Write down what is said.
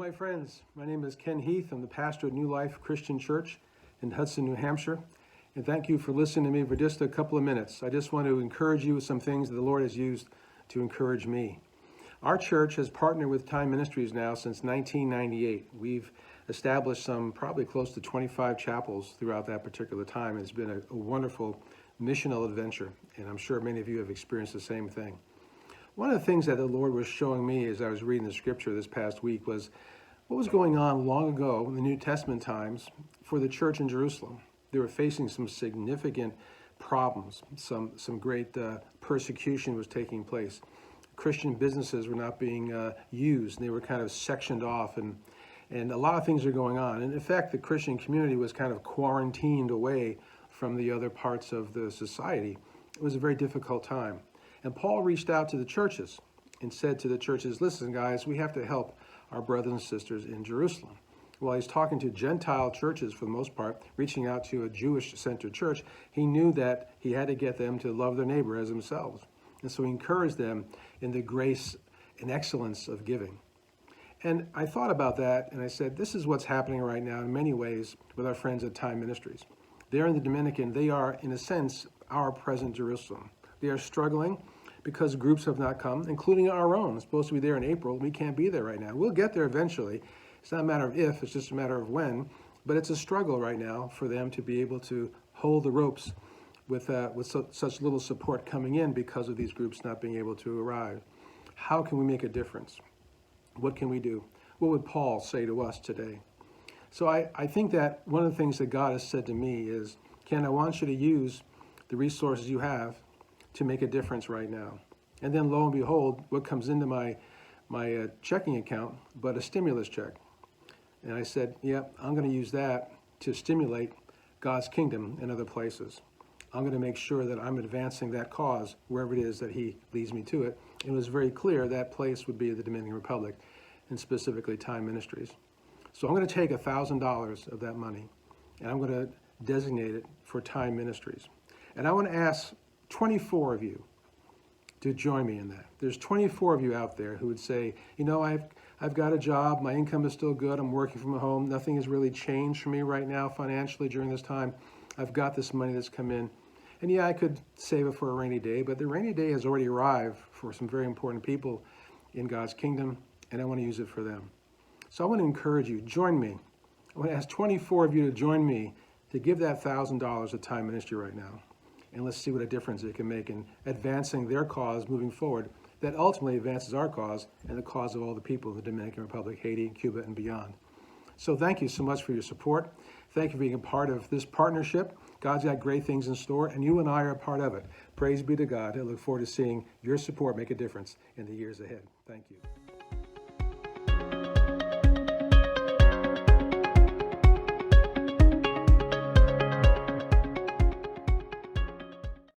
my friends. My name is Ken Heath. I'm the pastor at New Life Christian Church in Hudson, New Hampshire. And thank you for listening to me for just a couple of minutes. I just want to encourage you with some things that the Lord has used to encourage me. Our church has partnered with Time Ministries now since 1998. We've established probably close to 25 chapels throughout that particular time. It's been a wonderful missional adventure, and I'm sure many of you have experienced the same thing. One of the things that the Lord was showing me as I was reading the scripture this past week was what was going on long ago in the New Testament times for the church in Jerusalem. They were facing some significant problems. Some great persecution was taking place. Christian businesses were not being used. They were kind of sectioned off, and a lot of things are going on. And in fact, the Christian community was kind of quarantined away from the other parts of the society. It was a very difficult time. And Paul reached out to the churches and said to the churches, listen, guys, we have to help our brothers and sisters in Jerusalem. While he's talking to Gentile churches for the most part, reaching out to a Jewish-centered church, he knew that he had to get them to love their neighbor as themselves. And so he encouraged them in the grace and excellence of giving. And I thought about that, and I said, this is what's happening right now in many ways with our friends at Time Ministries. They're in the Dominican. They are, in a sense, our present Jerusalem. They are struggling because groups have not come, including our own. It's supposed to be there in April. We can't be there right now. We'll get there eventually. It's not a matter of if, it's just a matter of when. But it's a struggle right now for them to be able to hold the ropes with such little support coming in because of these groups not being able to arrive. How can we make a difference? What can we do? What would Paul say to us today? So I think that one of the things that God has said to me is, Ken, I want you to use the resources you have to make a difference right now. And then lo and behold, what comes into my checking account but a stimulus check. And I said, yep, I'm going to use that to stimulate God's kingdom in other places. I'm going to make sure that I'm advancing that cause wherever it is that he leads me to it. It was very clear that place would be the Dominican Republic, and specifically Time Ministries. So I'm going to take $1,000 of that money, and I'm going to designate it for Time Ministries. And I want to ask 24 of you to join me in that. There's 24 of you out there who would say, you know, I've got a job, my income is still good, I'm working from home, nothing has really changed for me right now financially during this time. I've got this money that's come in. And yeah, I could save it for a rainy day, but the rainy day has already arrived for some very important people in God's kingdom, and I want to use it for them. So I want to encourage you, join me. I want to ask 24 of you to join me to give that $1,000 to Time Ministry right now. And let's see what a difference it can make in advancing their cause moving forward that ultimately advances our cause and the cause of all the people in the Dominican Republic, Haiti, Cuba, and beyond. So thank you so much for your support. Thank you for being a part of this partnership. God's got great things in store, and you and I are a part of it. Praise be to God. I look forward to seeing your support make a difference in the years ahead. Thank you.